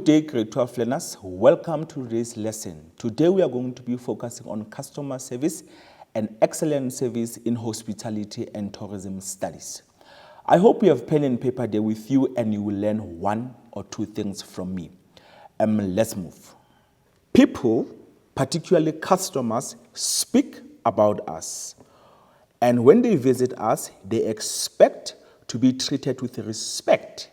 Good day, grade 12 learners. Welcome to today's lesson. Today we are going to be focusing on customer service and excellent service in hospitality and tourism studies. I hope you have pen and paper there with you and you will learn one or two things from me. Let's move. People, particularly customers, speak about us. And when they visit us, they expect to be treated with respect.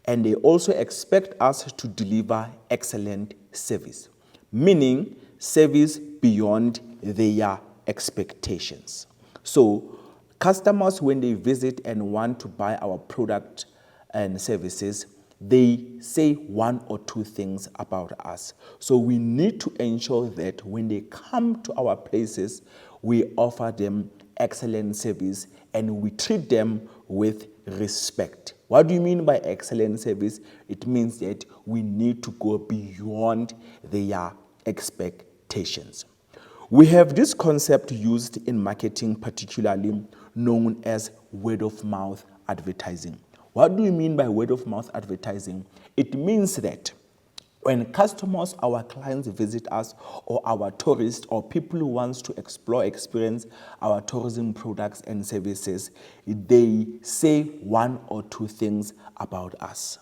And they also expect us to deliver excellent service, meaning service beyond their expectations. So customers, when they visit and want to buy our product and services, they say one or two things about us. So we need to ensure that when they come to our places, we offer them excellent service and we treat them with respect. What do you mean by excellent service? It means that we need to go beyond their expectations. We have this concept used in marketing, particularly known as word of mouth advertising. What do you mean by word of mouth advertising? It means that when customers, our clients visit us, or our tourists or people who want to explore, experience our tourism products and services, they say one or two things about us.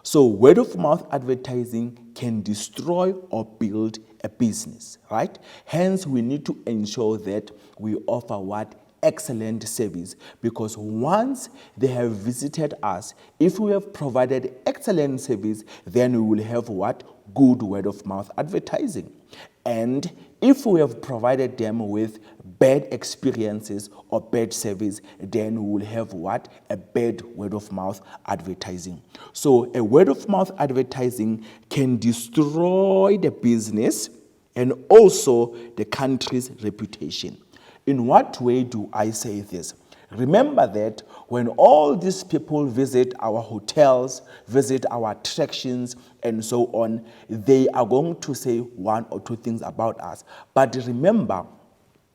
So word of mouth advertising can destroy or build a business, right? Hence, we need to ensure that we offer what? Excellent service, because once they have visited us, if we have provided excellent service, then we will have what? Good word of mouth advertising. And if we have provided them with bad experiences or bad service, then we will have what? A bad word of mouth advertising. So a word of mouth advertising can destroy the business and also the country's reputation. In what way do I say this? Remember that when all these people visit our hotels, visit our attractions, and so on, they are going to say one or two things about us. But remember,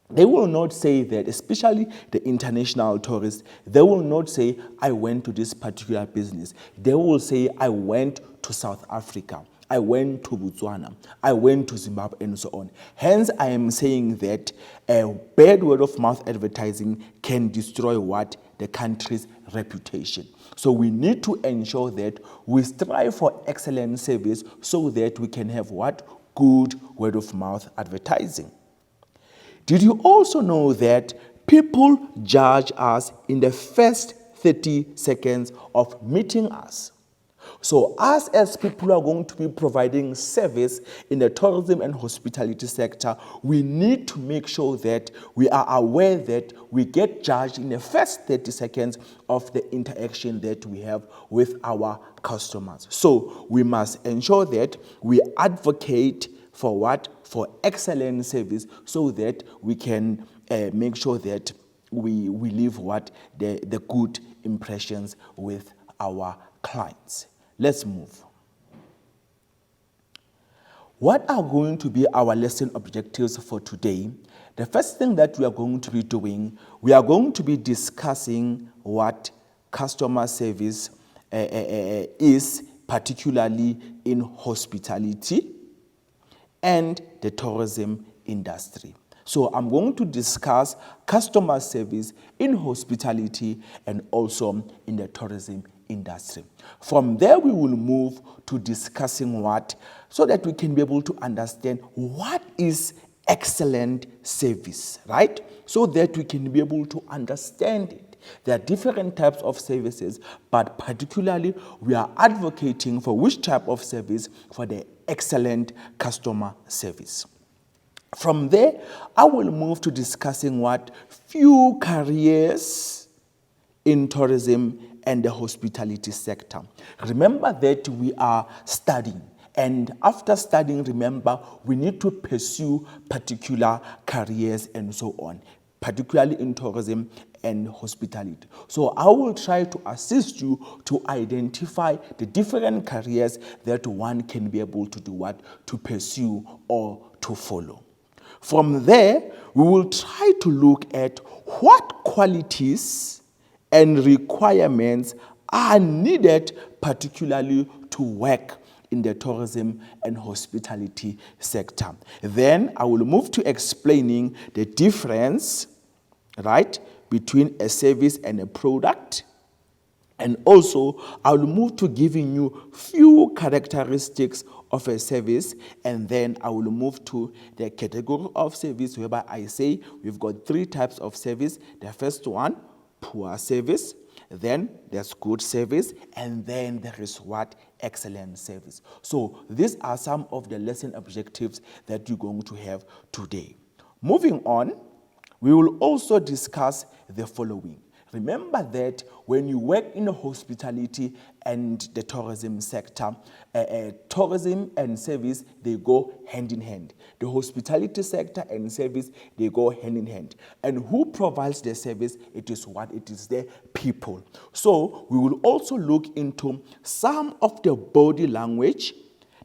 they will not say that, especially the international tourists, they will not say, I went to this particular business. They will say, I went to South Africa. I went to Botswana, I went to Zimbabwe, and so on. Hence, I am saying that a bad word of mouth advertising can destroy what? The country's reputation. So we need to ensure that we strive for excellent service so that we can have what? Good word of mouth advertising. Did you also know that people judge us in the first 30 seconds of meeting us? So us as people who are going to be providing service in the tourism and hospitality sector, we need to make sure that we are aware that we get judged in the first 30 seconds of the interaction that we have with our customers. So we must ensure that we advocate for what? For excellent service so that we can make sure that we leave what? The good impressions with our clients. Let's move. What are going to be our lesson objectives for today? The first thing that we are going to be doing, we are going to be discussing what customer service is, particularly in hospitality and the tourism industry. So I'm going to discuss customer service in hospitality and also in the tourism industry. From there, we will move to discussing what, so that we can be able to understand what is excellent service, right? So that we can be able to understand it. There are different types of services, but particularly we are advocating for which type of service? For the excellent customer service. From there, I will move to discussing what? Few careers in tourism and the hospitality sector. Remember that we are studying, and after studying, remember, we need to pursue particular careers and so on, particularly in tourism and hospitality. So I will try to assist you to identify the different careers that one can be able to do what? To pursue or to follow. From there, we will try to look at what qualities and requirements are needed particularly to work in the tourism and hospitality sector. Then I will move to explaining the difference, right, between a service and a product. And also, I will move to giving you few characteristics of a service, and then I will move to the category of service, whereby I say we've got 3 types of service. The first one, poor service. Then there's good service, and then there is what? Excellent service. So these are some of the lesson objectives that you're going to have today. Moving on, we will also discuss the following. Remember that when you work in the hospitality and the tourism sector, tourism and service, they go hand in hand. The hospitality sector and service, they go hand in hand. And who provides the service? It is what? It is the people. So we will also look into some of the body language,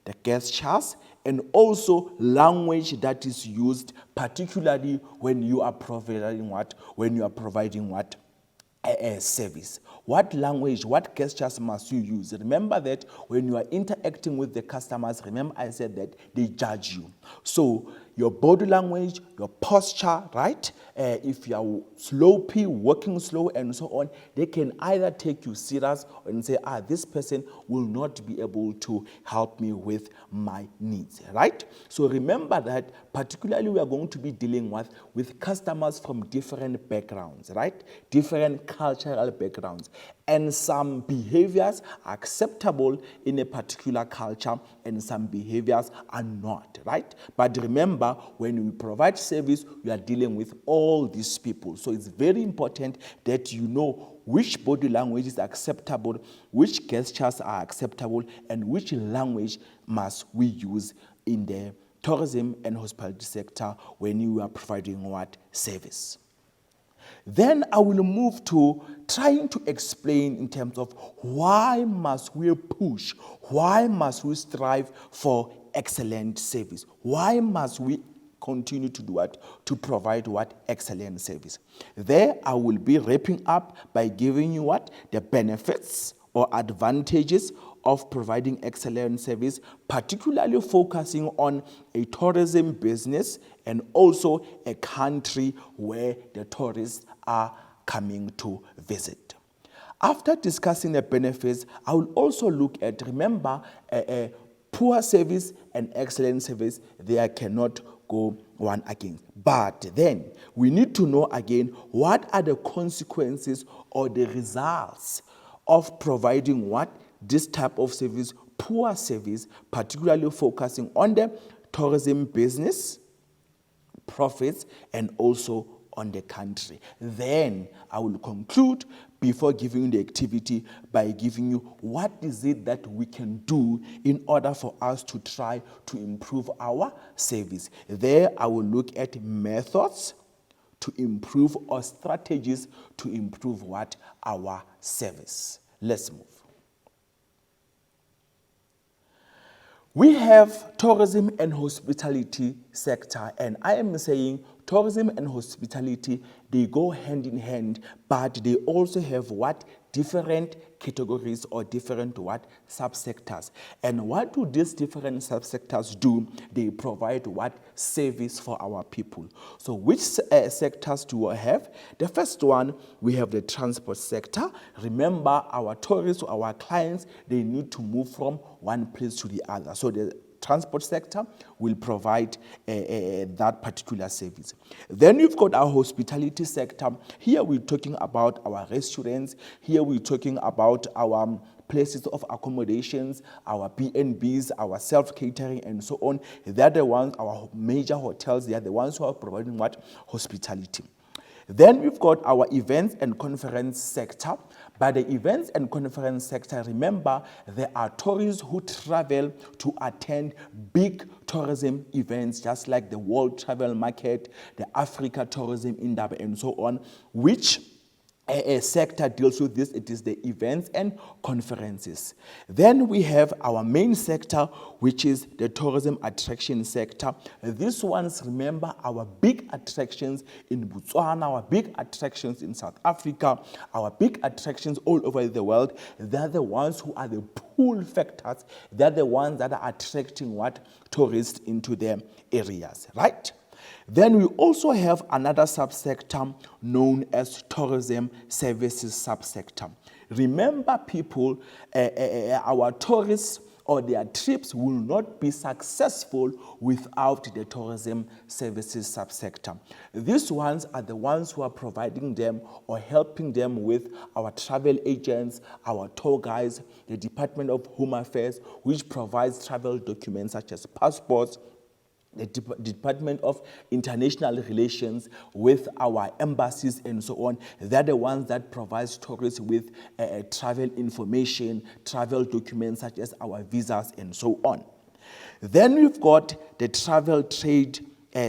the gestures, and also language that is used, particularly when you are providing what? When you are providing what? A service. What language, what gestures must you use? Remember that when you are interacting with the customers, remember I said that they judge you. So your body language, your posture, right? If you are sloppy, walking slow and so on, they can either take you serious and say, this person will not be able to help me with my needs, right? So remember that particularly we are going to be dealing with customers from different backgrounds, right? Different cultural backgrounds. And some behaviors are acceptable in a particular culture and some behaviors are not, right? But remember, when we provide service, we are dealing with all these people. So it's very important that you know which body language is acceptable, which gestures are acceptable, and which language must we use in the tourism and hospitality sector when you are providing what? Service. Then I will move to trying to explain in terms of why must we push, why must we strive for excellent service? Why must we continue to do what? To provide what? Excellent service. There I will be wrapping up by giving you what? The benefits or advantages of providing excellent service, particularly focusing on a tourism business and also a country where the tourists are coming to visit. After discussing the benefits, I will also look at, remember, poor service and excellent service, they cannot go one against. But then we need to know again what are the consequences or the results of providing what? This type of service, poor service, particularly focusing on the tourism business, profits, and also on the country. Then I will conclude before giving you the activity by giving you what is it that we can do in order for us to try to improve our service. There I will look at methods to improve or strategies to improve what? Our service. Let's move. We have tourism and hospitality sector, and I am saying tourism and hospitality, they go hand in hand, but they also have what? Different categories or different what? Subsectors. And what do these different subsectors do? They provide what? Service for our people. So which sectors do we have? The first one, we have the transport sector. Remember, our tourists, our clients, they need to move from one place to the other. So the transport sector will provide that particular service. Then you've got our hospitality sector. Here we're talking about our restaurants. Here we're talking about our places of accommodations, our B&Bs, our self-catering, and so on. They're the ones, our major hotels, they are the ones who are providing what? Hospitality. Then we've got our events and conference sector. By the events and conference sector, remember, there are tourists who travel to attend big tourism events, just like the World Travel Market, the Africa Tourism Indaba, and so on, which sector deals with this. It is the events and conferences. Then we have our main sector, which is the tourism attraction sector. These ones, remember, our big attractions in Botswana, our big attractions in South Africa, our big attractions all over the world. They're the ones who are the pull factors. They're the ones that are attracting what? Tourists into their areas, right? Then we also have another subsector known as tourism services subsector. Remember, people, our tourists or their trips will not be successful without the tourism services subsector. These ones are the ones who are providing them or helping them with our travel agents, our tour guides, the Department of Home Affairs, which provides travel documents such as passports, the Department of International Relations with our embassies and so on. They're the ones that provide tourists with travel information, travel documents such as our visas and so on. Then we've got the travel trade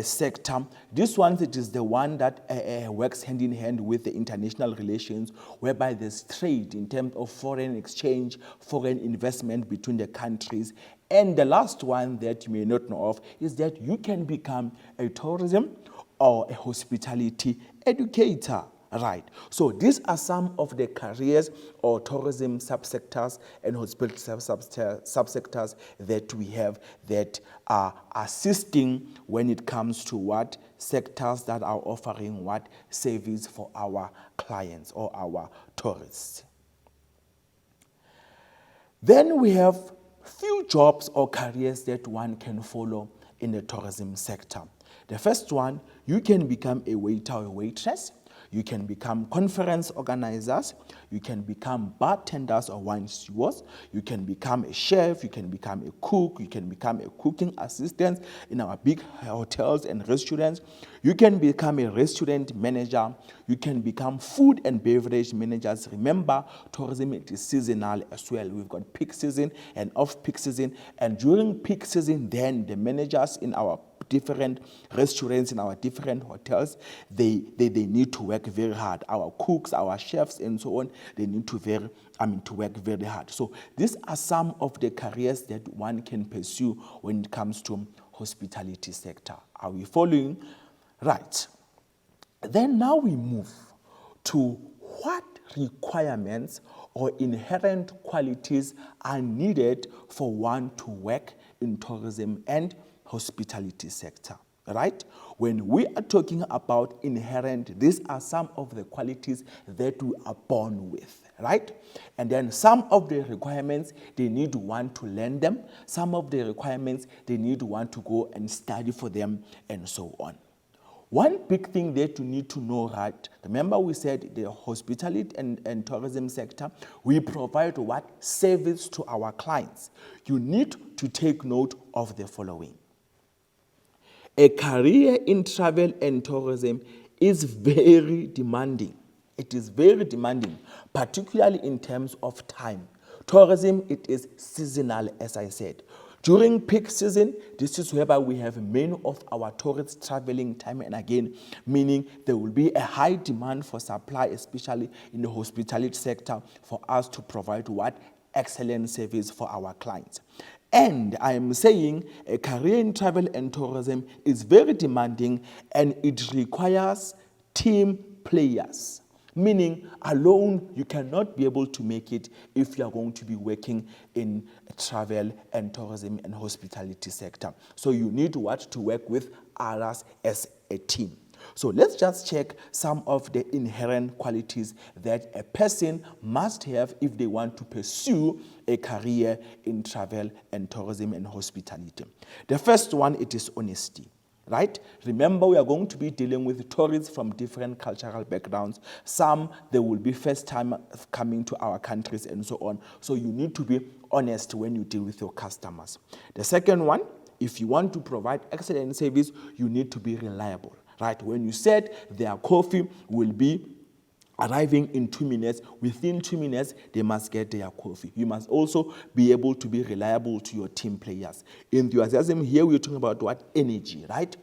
sector. This one, it is the one that works hand in hand with the international relations, whereby there's trade in terms of foreign exchange, foreign investment between the countries. And the last one that you may not know of is that you can become a tourism or a hospitality educator. Right. So these are some of the careers or tourism subsectors and hospitality subsectors that we have that are assisting when it comes to what sectors that are offering what service for our clients or our tourists. Then we have few jobs or careers that one can follow in the tourism sector. The first one, you can become a waiter or a waitress. You can become conference organizers. You can become bartenders or wine stewards. You can become a chef. You can become a cook. You can become a cooking assistant in our big hotels and restaurants. You can become a restaurant manager. You can become food and beverage managers. Remember, tourism it is seasonal as well. We've got peak season and off-peak season. And during peak season, then the managers in our different restaurants in our different hotels, they need to work very hard. Our cooks, our chefs, and so on, they need to work very hard. So these are some of the careers that one can pursue when it comes to hospitality sector. Are we following? Right. Then now we move to what requirements or inherent qualities are needed for one to work in tourism and hospitality sector, right? When we are talking about inherent, these are some of the qualities that we are born with, right? And then some of the requirements, they need one to learn them. Some of the requirements, they need one to go and study for them and so on. One big thing that you need to know, right? Remember we said the hospitality and tourism sector, we provide what? Service to our clients. You need to take note of the following. A career in travel and tourism is very demanding. It is very demanding, particularly in terms of time. Tourism, it is seasonal, as I said. During peak season, this is whereby we have many of our tourists traveling time and again, meaning there will be a high demand for supply, especially in the hospitality sector, for us to provide what? Excellent service for our clients. And I am saying a career in travel and tourism is very demanding and it requires team players. Meaning alone you cannot be able to make it if you are going to be working in travel and tourism and hospitality sector. So you need what? To work with others as a team. So let's just check some of the inherent qualities that a person must have if they want to pursue a career in travel and tourism and hospitality. The first one, it is honesty. Right? Remember, we are going to be dealing with tourists from different cultural backgrounds. Some, they will be first time coming to our countries and so on. So you need to be honest when you deal with your customers. The second one, if you want to provide excellent service, you need to be reliable. Right? When you said their coffee will be arriving in 2 minutes, within 2 minutes, they must get their coffee. You must also be able to be reliable to your team players. Enthusiasm, here we're talking about what? Energy, right?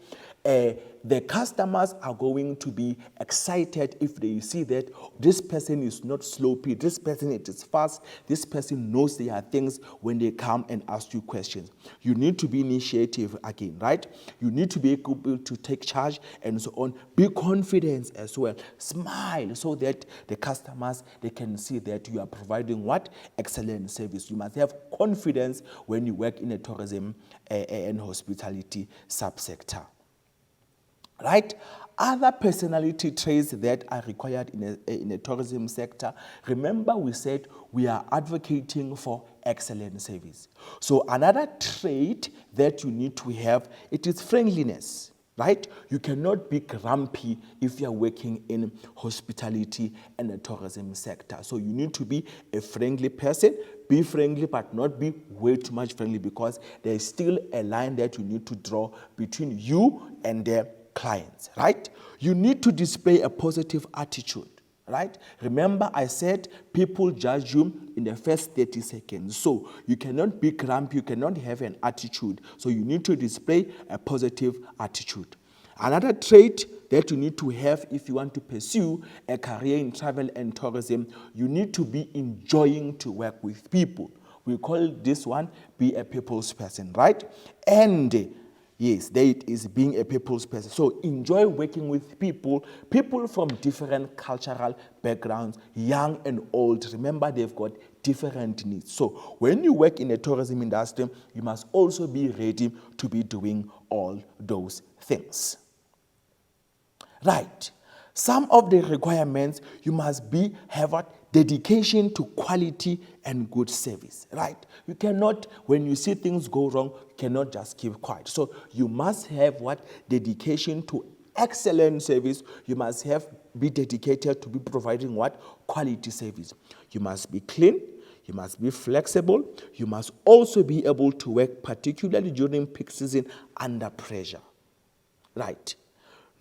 the customers are going to be excited if they see that this person is not sloppy, this person it is fast, this person knows their things when they come and ask you questions. You need to be initiative again, right? You need to be able to take charge and so on. Be confident as well. Smile so that the customers, they can see that you are providing what? Excellent service. You must have confidence when you work in a tourism and hospitality subsector. Right? Other personality traits that are required in a tourism sector. Remember, we said we are advocating for excellent service. So another trait that you need to have, it is friendliness. Right? You cannot be grumpy if you're working in hospitality and the tourism sector. So you need to be a friendly person. Be friendly, but not be way too much friendly, because there is still a line that you need to draw between you and the clients, right? You need to display a positive attitude. Right? Remember, I said people judge you in the first 30 seconds. So you cannot be grumpy, you cannot have an attitude. So you need to display a positive attitude. Another trait that you need to have if you want to pursue a career in travel and tourism, you need to be enjoying to work with people. We call this one be a people's person, right? And yes, there it is, being a people's person. So enjoy working with people from different cultural backgrounds, young and old. Remember, they've got different needs. So when you work in the tourism industry, you must also be ready to be doing all those things. Right. Some of the requirements, you must have a dedication to quality and good service, right? You cannot, when you see things go wrong, you cannot just keep quiet. So you must have what? Dedication to excellent service. You must be dedicated to be providing what? Quality service. You must be clean. You must be flexible. You must also be able to work, particularly during peak season, under pressure, right?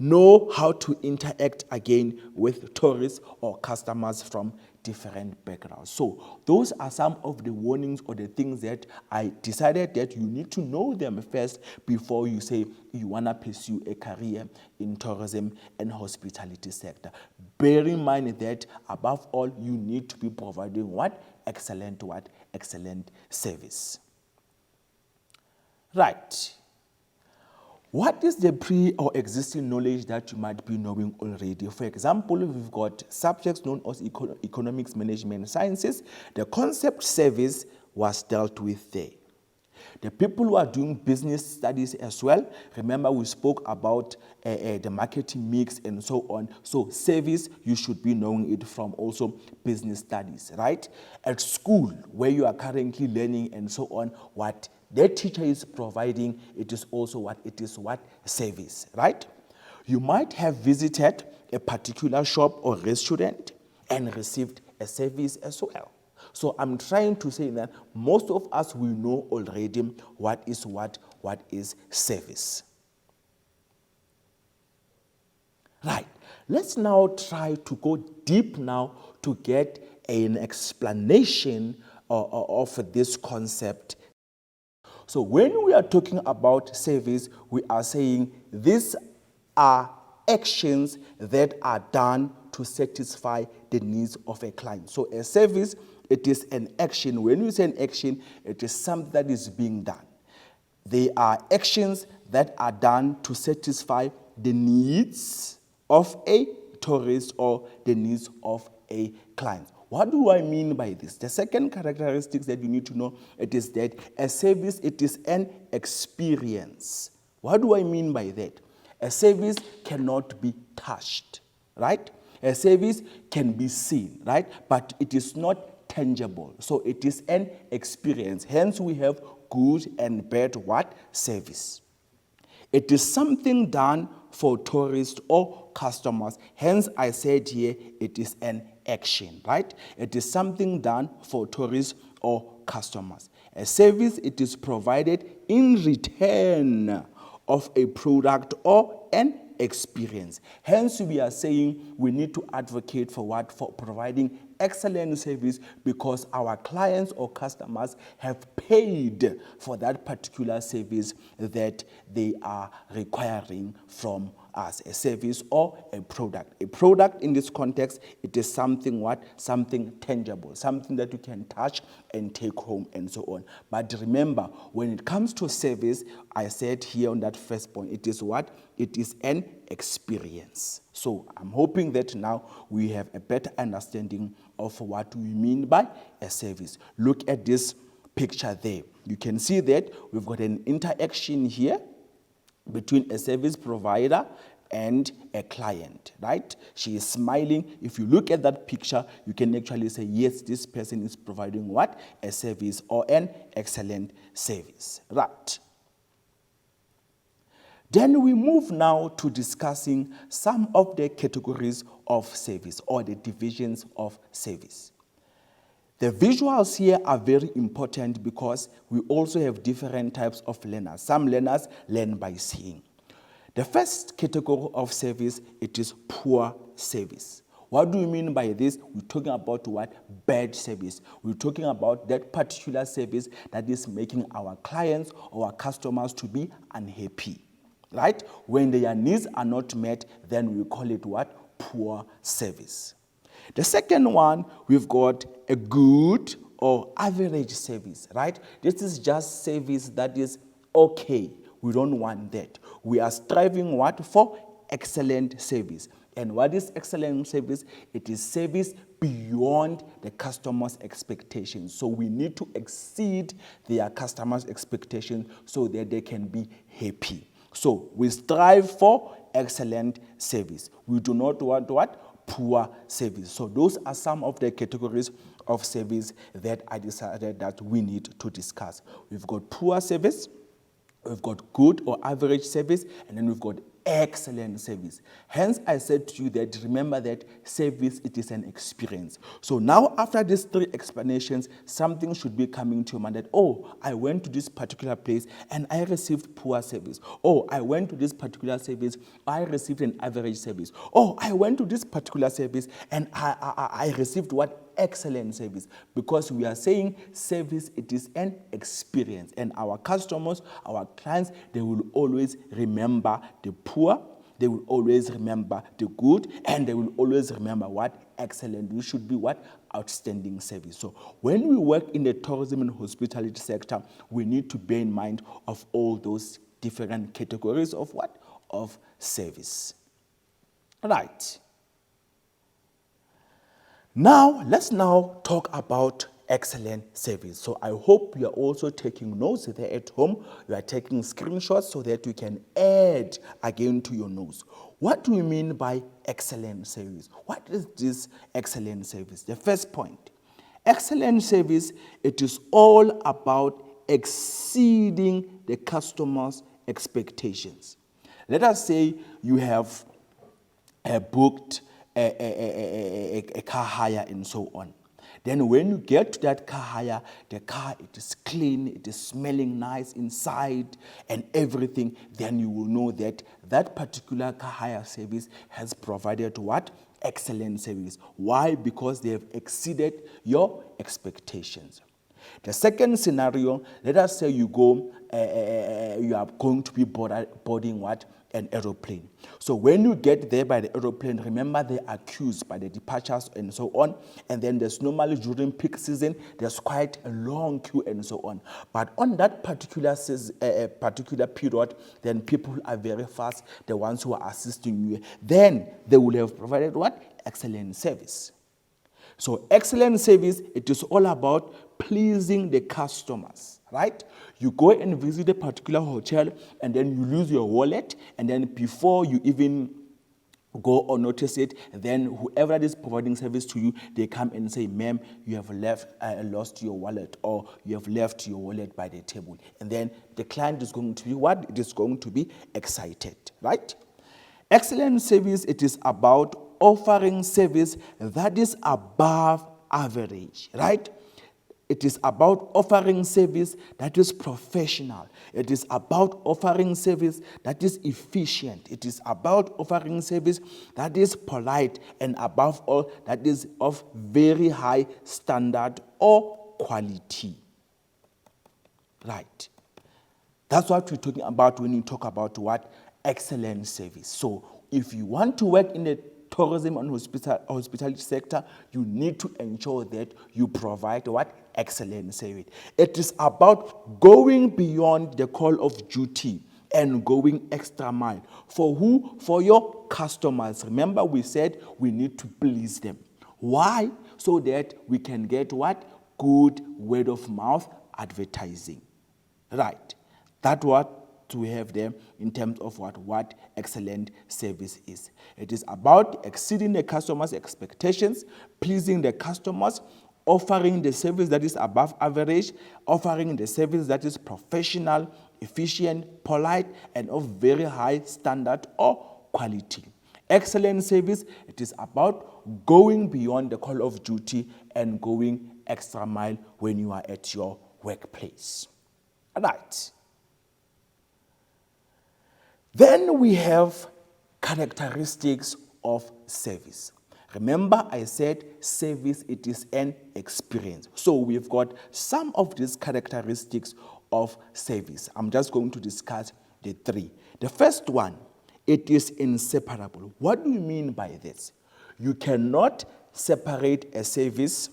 Know how to interact again with tourists or customers from different backgrounds. So those are some of the warnings or the things that I decided that you need to know them first before you say you want to pursue a career in tourism and hospitality sector. Bear in mind that above all, you need to be providing what? Excellent service. Right. What is the pre or existing knowledge that you might be knowing already? For example, we've got subjects known as economics, management, sciences. The concept service was dealt with there. The people who are doing business studies as well, remember we spoke about the marketing mix and so on. So service, you should be knowing it from also business studies, right? At school, where you are currently learning and so on, what the teacher is providing, it is also what service, right? You might have visited a particular shop or restaurant and received a service as well. So I'm trying to say that most of us will know already what is service. Right. Let's now try to go deep now to get an explanation of this concept. So when we are talking about service, we are saying these are actions that are done to satisfy the needs of a client. So a service, it is an action. When we say an action, it is something that is being done. They are actions that are done to satisfy the needs of a tourist or the needs of a client. What do I mean by this? The second characteristic that you need to know, it is that a service, it is an experience. What do I mean by that? A service cannot be touched, right? A service can be seen, right? But it is not tangible. So it is an experience. Hence we have good and bad what? Service. It is something done for tourists or customers. Hence I said here it is an action, right? It is something done for tourists or customers. A service, it is provided in return of a product or an experience. Hence, we are saying we need to advocate for what? For providing excellent service, because our clients or customers have paid for that particular service that they are requiring from as a service or a product. A product in this context, it is something what? Something tangible, something that you can touch and take home and so on. But remember, when it comes to service, I said here on that first point, it is what? It is an experience. So I'm hoping that now we have a better understanding of what we mean by a service. Look at this picture there. You can see that we've got an interaction here between a service provider and a client, right? She is smiling. If you look at that picture, you can actually say, yes, this person is providing what? A service or an excellent service, right? Then we move now to discussing some of the categories of service or the divisions of service. The visuals here are very important because we also have different types of learners. Some learners learn by seeing. The first category of service, it is poor service. What do we mean by this? We're talking about what? Bad service. We're talking about that particular service that is making our clients or our customers to be unhappy, right? When their needs are not met, then we call it what? Poor service. The second one, we've got a good or average service, right? This is just service that is okay. We don't want that. We are striving what? For excellent service. And what is excellent service? It is service beyond the customer's expectations. So we need to exceed their customers' expectations so that they can be happy. So we strive for excellent service. We do not want what? Poor service. So those are some of the categories of service that I decided that we need to discuss. We've got poor service, we've got good or average service, and then we've got excellent service. Hence, I said to you that remember that service, it is an experience. So now after these three explanations, something should be coming to your mind that, oh, I went to this particular place and I received poor service. Oh, I went to this particular service, I received an average service. Oh, I went to this particular service and I received what? Excellent service. Because we are saying service, it is an experience. And our customers, our clients, they will always remember the poor, they will always remember the good, and they will always remember what? Excellent. We should be what? Outstanding service. So when we work in the tourism and hospitality sector, we need to bear in mind of all those different categories of what? Of service. Right. Now, let's now talk about excellent service. So I hope you are also taking notes there at home. You are taking screenshots so that you can add again to your notes. What do we mean by excellent service? What is this excellent service? The first point, excellent service, it is all about exceeding the customer's expectations. Let us say you have booked a car hire and so on. Then when you get to that car hire, the car, it is clean, it is smelling nice inside and everything, then you will know that that particular car hire service has provided what? Excellent service. Why? Because they have exceeded your expectations. The second scenario, let us say you are going to be boarding what? An aeroplane. So when you get there by the aeroplane, remember they are queues by the departures and so on. And then there's normally during peak season, there's quite a long queue and so on. But on that particular period, then people are very fast, the ones who are assisting you. Then they will have provided what? Excellent service. So excellent service, it is all about pleasing the customers, right? You go and visit a particular hotel and then you lose your wallet, and then before you even go or notice it, then whoever is providing service to you, they come and say, ma'am, you have lost your wallet, or you have left your wallet by the table. And then the client is going to be what? It is going to be excited, right? Excellent service, it is about offering service that is above average, right? It is about offering service that is professional. It is about offering service that is efficient. It is about offering service that is polite, and above all, that is of very high standard or quality. Right. That's what we're talking about when you talk about what? excellent service. So if you want to work in the tourism and hospitality sector, you need to ensure that you provide what? Excellent service. It is about going beyond the call of duty and going extra mile. For who? For your customers. Remember, we said we need to please them. Why? So that we can get what? Good word of mouth advertising. Right. That's what we have there in terms of what excellent service is. It is about exceeding the customer's expectations, pleasing the customers, offering the service that is above average, offering the service that is professional, efficient, polite, and of very high standard or quality. Excellent service, it is about going beyond the call of duty and going extra mile when you are at your workplace. All right. Then we have characteristics of service. Remember, I said service, it is an experience. So we've got some of these characteristics of service. I'm just going to discuss the three. The first one, it is inseparable. What do you mean by this? You cannot separate a service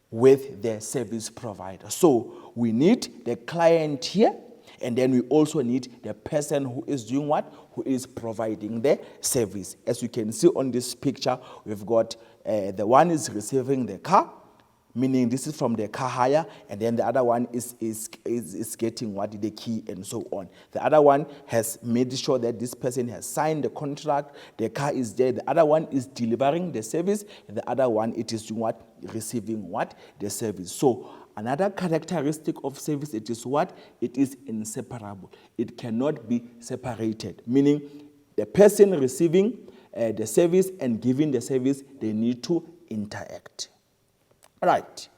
with the service provider. So we need the client here, and then we also need the person who is doing what? Who is providing the service. As you can see on this picture, we've got the one is receiving the car, meaning this is from the car hire, and then the other one is getting what? The key and so on. The other one has made sure that this person has signed the contract, the car is there. The other one is delivering the service, and the other one, it is doing what? Receiving what? The service. So another characteristic of service, it is what? It is inseparable. It cannot be separated, meaning the person receiving the service and giving the service, they need to interact. Right.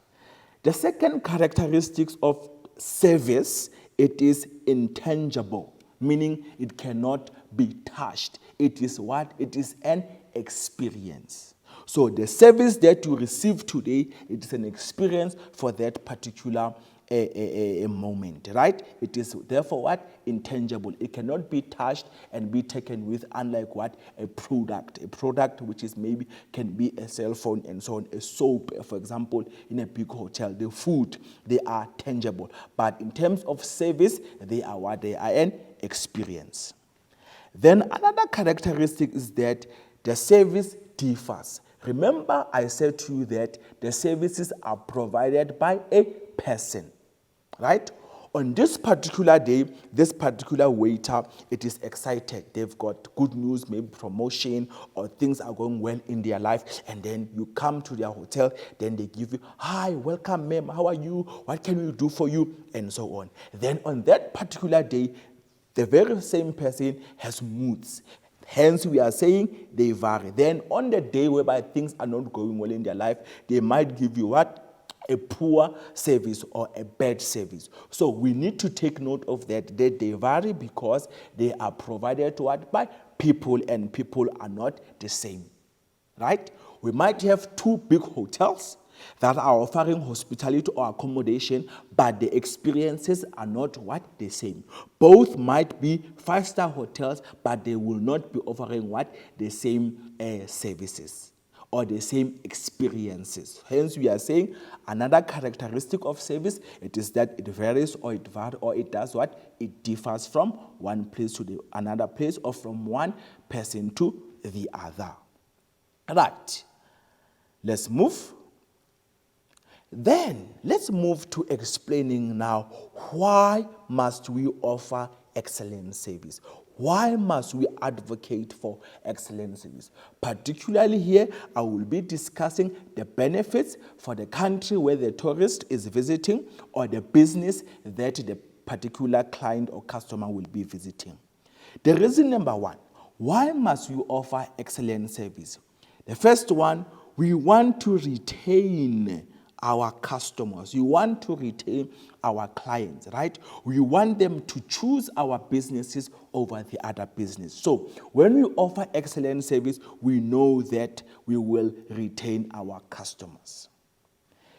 The second characteristics of service, it is intangible, meaning it cannot be touched. It is what? It is an experience. So the service that you receive today, it is an experience for that particular a moment, right? It is therefore what? Intangible. It cannot be touched and be taken with, unlike what? A product which is maybe can be a cell phone and so on, a soap, for example, in a big hotel. The food, they are tangible. But in terms of service, they are what? They are an experience. Then another characteristic is that the service differs. Remember, I said to you that the services are provided by a person, right? On this particular day, this particular waiter, it is excited. They've got good news, maybe promotion, or things are going well in their life. And then you come to their hotel, then they give you, hi, welcome, ma'am, how are you? What can we do for you? And so on. Then on that particular day, the very same person has moods. Hence, we are saying they vary. Then on the day whereby things are not going well in their life, they might give you what? A poor service or a bad service. So we need to take note of that they vary because they are provided to what? By people, and people are not the same. Right? We might have two big hotels that are offering hospitality or accommodation, but the experiences are not what? The same. Both might be 5-star hotels, but they will not be offering what? The same services or the same experiences. Hence, we are saying another characteristic of service, it is that it varies or it does what? It differs from one place to another place, or from one person to the other. Right. Let's move. Then, let's move to explaining now, why must we offer excellent service? Why must we advocate for excellent service? Particularly here, I will be discussing the benefits for the country where the tourist is visiting, or the business that the particular client or customer will be visiting. The reason number one, why must we offer excellent service? The first one, we want to retain our customers. We want to retain our clients, right? We want them to choose our businesses over the other business. So when we offer excellent service, we know that we will retain our customers.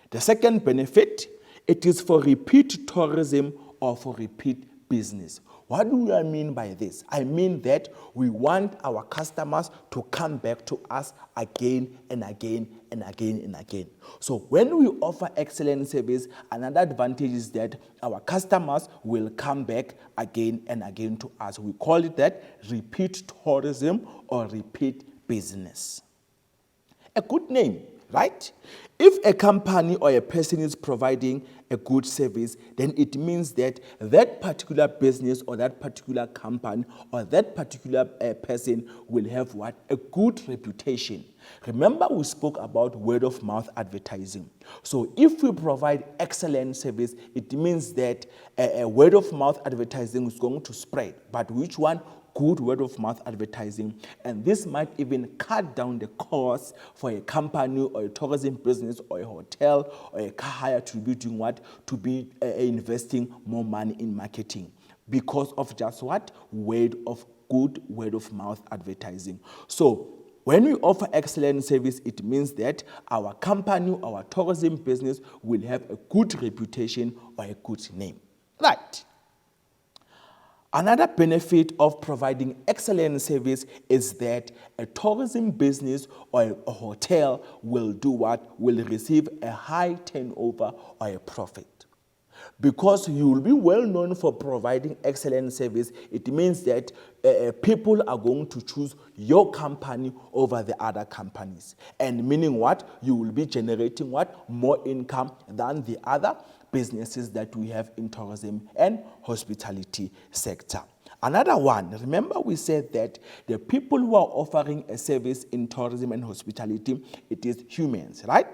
The second benefit, it is for repeat tourism or for repeat business. What do I mean by this? I mean that we want our customers to come back to us again and again and again and again. So when we offer excellent service, another advantage is that our customers will come back again and again to us. We call it that repeat tourism or repeat business. A good name, right? If a company or a person is providing a good service, then it means that that particular business or that particular company or that particular person will have what? A good reputation. Remember, we spoke about word of mouth advertising. So if we provide excellent service, it means that a word of mouth advertising is going to spread. But which one? Good word of mouth advertising, and this might even cut down the cost for a company or a tourism business or a hotel or a car hire to be doing what? To be investing more money in marketing because of just what? Good word of mouth advertising. So when we offer excellent service, it means that our company, our tourism business will have a good reputation or a good name. Right. Another benefit of providing excellent service is that a tourism business or a hotel will do what? Will receive a high turnover or a profit. Because you will be well known for providing excellent service, it means that people are going to choose your company over the other companies. And meaning what? You will be generating what? More income than the other businesses that we have in tourism and hospitality sector. Another one, remember we said that the people who are offering a service in tourism and hospitality, it is humans, right?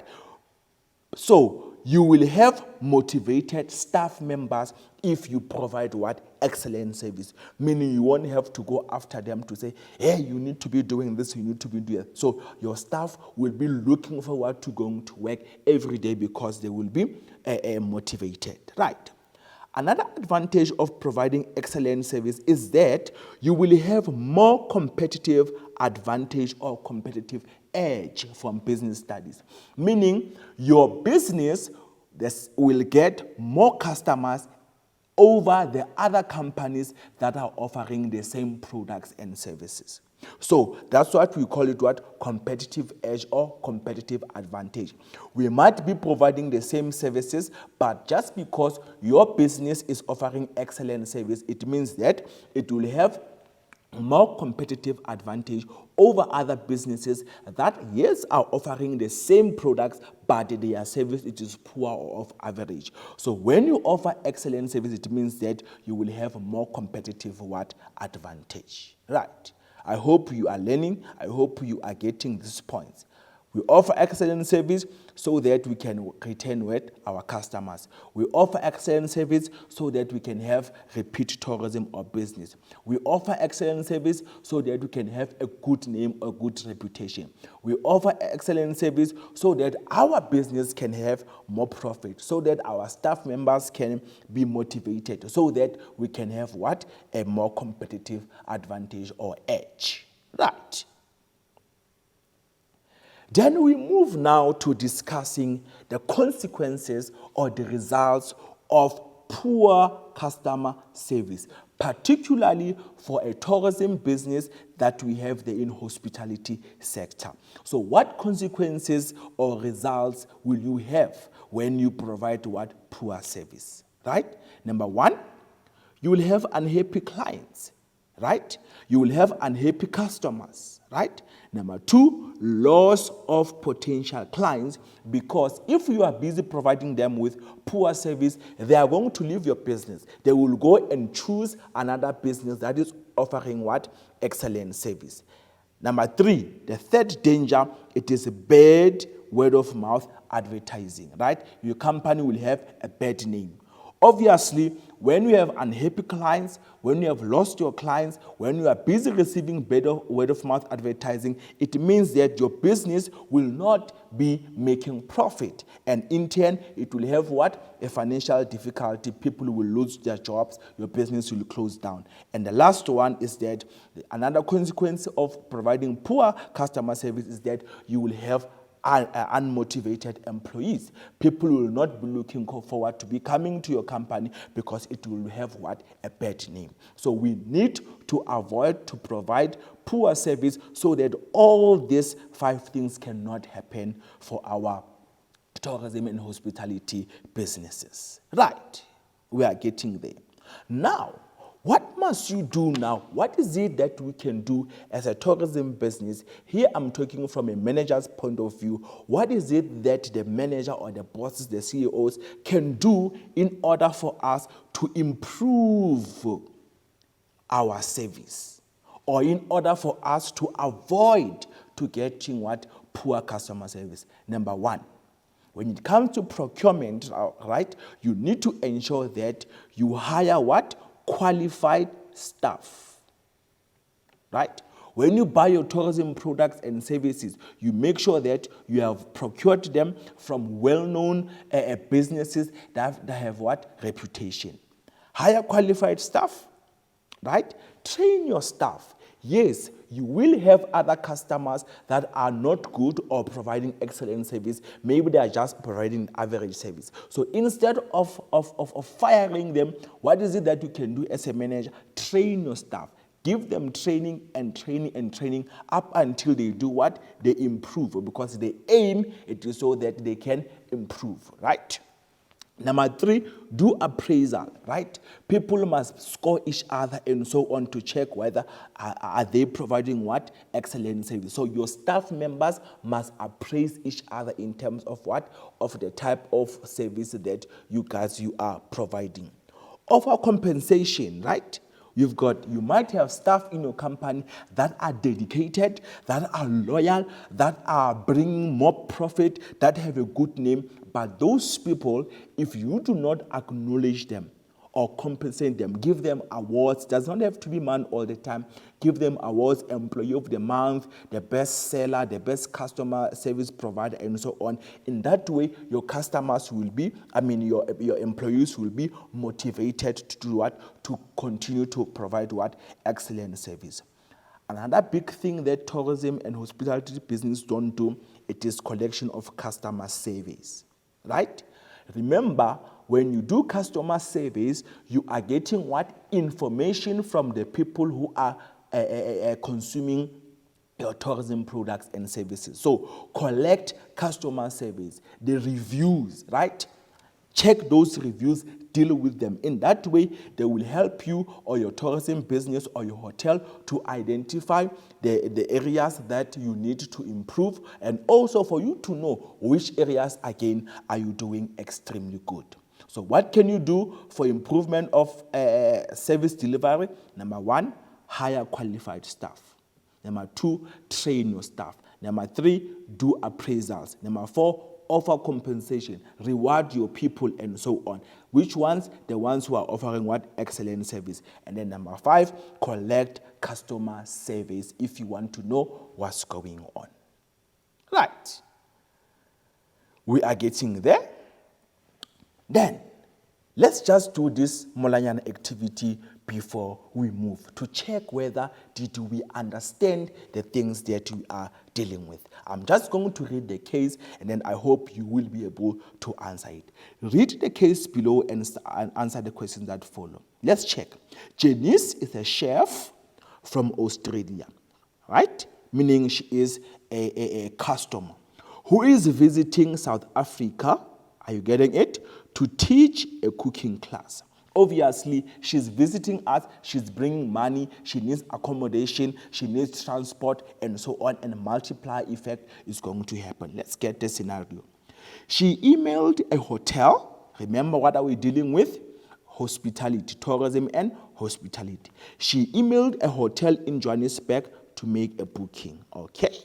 So you will have motivated staff members if you provide what? Excellent service. Meaning you won't have to go after them to say, hey, you need to be doing this, you need to be doing that. So your staff will be looking forward to going to work every day because they will be motivated, right? Another advantage of providing excellent service is that you will have more competitive advantage or competitive edge from business studies. Meaning your business will get more customers over the other companies that are offering the same products and services. So that's what we call it what? Competitive edge or competitive advantage. We might be providing the same services, but just because your business is offering excellent service, it means that it will have more competitive advantage over other businesses that, yes, are offering the same products, but their service it is poor or of average. So when you offer excellent service, it means that you will have more competitive what? Advantage. Right. I hope you are learning. I hope you are getting these points. We offer excellent service so that we can retain with our customers. We offer excellent service so that we can have repeat tourism or business. We offer excellent service so that we can have a good name or good reputation. We offer excellent service so that our business can have more profit, so that our staff members can be motivated, so that we can have what? A more competitive advantage or edge. Right. Then we move now to discussing the consequences or the results of poor customer service, particularly for a tourism business that we have the in-hospitality sector. So what consequences or results will you have when you provide what? Poor service, right? Number one, you will have unhappy clients, right? You will have unhappy customers, right? Number two, loss of potential clients, because if you are busy providing them with poor service, they are going to leave your business. They will go and choose another business that is offering what? Excellent service. Number three, the third danger, it is bad word of mouth advertising, right? Your company will have a bad name. Obviously, when you have unhappy clients, when you have lost your clients, when you are busy receiving better word of mouth advertising, it means that your business will not be making profit. And in turn, it will have what? A financial difficulty. People will lose their jobs. Your business will close down. And the last one is that another consequence of providing poor customer service is that you will have unmotivated employees. People will not be looking forward to be coming to your company because it will have what? A bad name. So we need to avoid to provide poor service so that all these 5 things cannot happen for our tourism and hospitality businesses. Right, we are getting there. Now, what must you do now? What is it that we can do as a tourism business? Here I'm talking from a manager's point of view. What is it that the manager or the bosses, the CEOs can do in order for us to improve our service, or in order for us to avoid to getting what? Poor customer service? Number 1, when it comes to procurement, right, you need to ensure that you hire what? Qualified staff, right? When you buy your tourism products and services, you make sure that you have procured them from well-known businesses that have what? Reputation. Hire qualified staff, right? Train your staff. Yes, you will have other customers that are not good or providing excellent service. Maybe they are just providing average service. So instead of firing them, what is it that you can do as a manager? Train your staff. Give them training and training and training up until they do what? They improve, because the aim is so that they can improve, right? Number 3, do appraisal, right? People must score each other and so on to check whether are they providing what? Excellent service. So your staff members must appraise each other in terms of what? Of the type of service that you are providing. Offer compensation, right? You might have staff in your company that are dedicated, that are loyal, that are bringing more profit, that have a good name. But those people, if you do not acknowledge them or compensate them, give them awards, does not have to be man all the time, give them awards, employee of the month, the best seller, the best customer service provider, and so on. In that way, your customers will be, your employees will be motivated to do what? To continue to provide what? Excellent service. Another big thing that tourism and hospitality business don't do, it is collection of customer surveys, right? Remember, when you do customer surveys, you are getting what? Information from the people who are consuming your tourism products and services. So collect customer surveys, the reviews, right? Check those reviews, deal with them. In that way, they will help you or your tourism business or your hotel to identify the areas that you need to improve, and also for you to know which areas, again, are you doing extremely good. So what can you do for improvement of service delivery? Number 1, hire qualified staff. Number 2, train your staff. Number 3, do appraisals. Number 4, offer compensation, reward your people, and so on. Which ones? The ones who are offering what? Excellent service. And then number 5, collect customer surveys if you want to know what's going on. Right. We are getting there. Then, let's just do this Molanyana activity before we move to check whether did we understand the things that we are dealing with. I'm just going to read the case, and then I hope you will be able to answer it. Read the case below and answer the questions that follow. Let's check. Janice is a chef from Australia, right? Meaning she is a customer who is visiting South Africa, are you getting it? To teach a cooking class. Obviously, she's visiting us, she's bringing money, she needs accommodation, she needs transport, and so on, and a multiplier effect is going to happen. Let's get the scenario. She emailed a hotel. Remember, what are we dealing with? Hospitality, tourism and hospitality. She emailed a hotel in Johannesburg to make a booking, okay?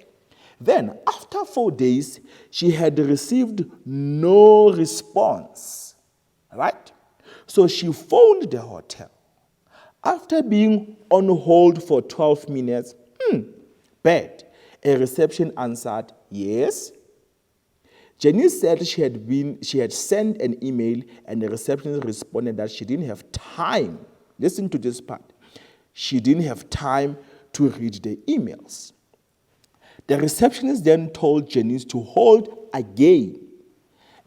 Then, after 4 days, she had received no response, right? So she phoned the hotel. After being on hold for 12 minutes, bad, a reception answered, yes. Janice said she had sent an email, and the receptionist responded that she didn't have time. Listen to this part. She didn't have time to read the emails. The receptionist then told Janice to hold again,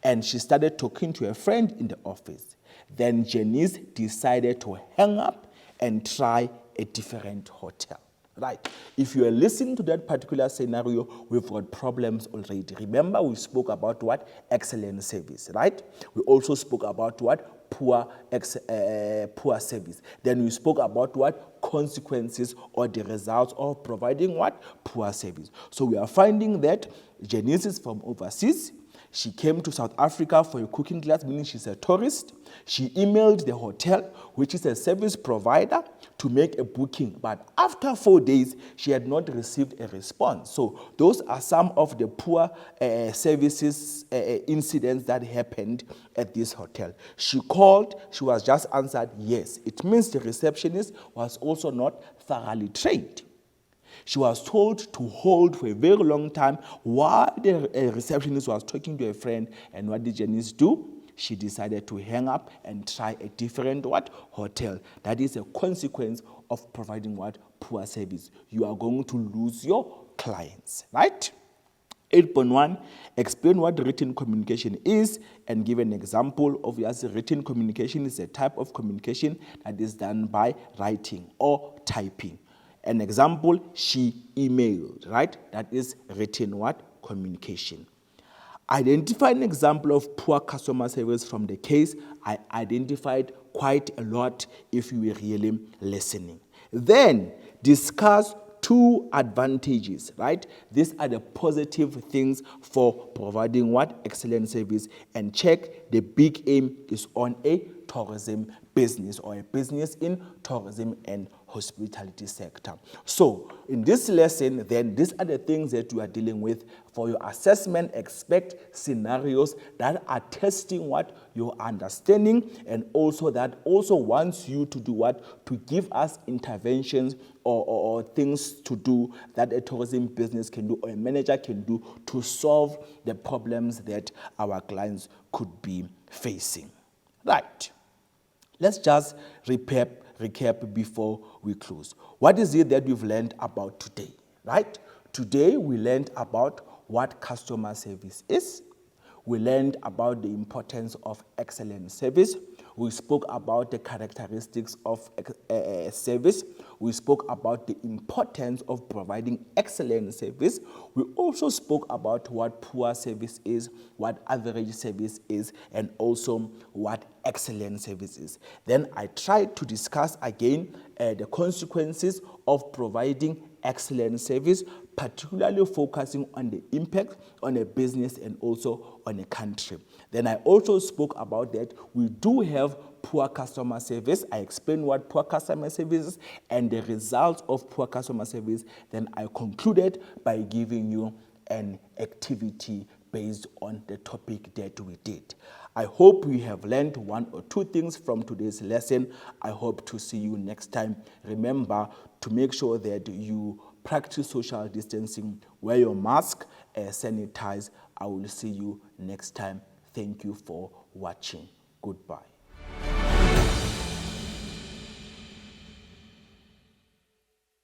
and she started talking to a friend in the office. Then Janice decided to hang up and try a different hotel. Right. If you are listening to that particular scenario, we've got problems already. Remember, we spoke about what? Excellent service, right? We also spoke about what? Poor service. Then we spoke about what? Consequences or the results of providing what? Poor service. So we are finding that Janice is from overseas. She came to South Africa for a cooking class, meaning she's a tourist. She emailed the hotel, which is a service provider, to make a booking. But after 4 days, she had not received a response. So those are some of the poor services incidents that happened at this hotel. She called. She was just answered yes. It means the receptionist was also not thoroughly trained. She was told to hold for a very long time while the receptionist was talking to a friend. And what did Janice do? She decided to hang up and try a different what? Hotel. That is a consequence of providing what? Poor service. You are going to lose your clients, right? 8.1, explain what written communication is and give an example. Obviously, written communication is a type of communication that is done by writing or typing. An example, she emailed, right? That is written what? Communication. Identify an example of poor customer service from the case. I identified quite a lot if you were really listening. Then discuss 2 advantages, right? These are the positive things for providing what? Excellent service. And check the big aim is on a tourism business or a business in tourism and hospitality sector. So in this lesson, then these are the things that you are dealing with for your assessment. Expect scenarios that are testing what? Your understanding, and also that also wants you to do what? To give us interventions or things to do that a tourism business can do or a manager can do to solve the problems that our clients could be facing. Right. Let's just recap before we close. What is it that we've learned about today, right? Today we learned about what customer service is. We learned about the importance of excellent service. We spoke about the characteristics of service. We spoke about the importance of providing excellent service. We also spoke about what poor service is, what average service is, and also what excellent service is. Then I tried to discuss again the consequences of providing excellent service, particularly focusing on the impact on a business and also on a country. Then I also spoke about that we do have poor customer service. I explained what poor customer service is and the results of poor customer service. Then I concluded by giving you an activity based on the topic that we did. I hope we have learned 1 or 2 things from today's lesson. I hope to see you next time. Remember to make sure that you practice social distancing, wear your mask, sanitize. I will see you next time. Thank you for watching. Goodbye.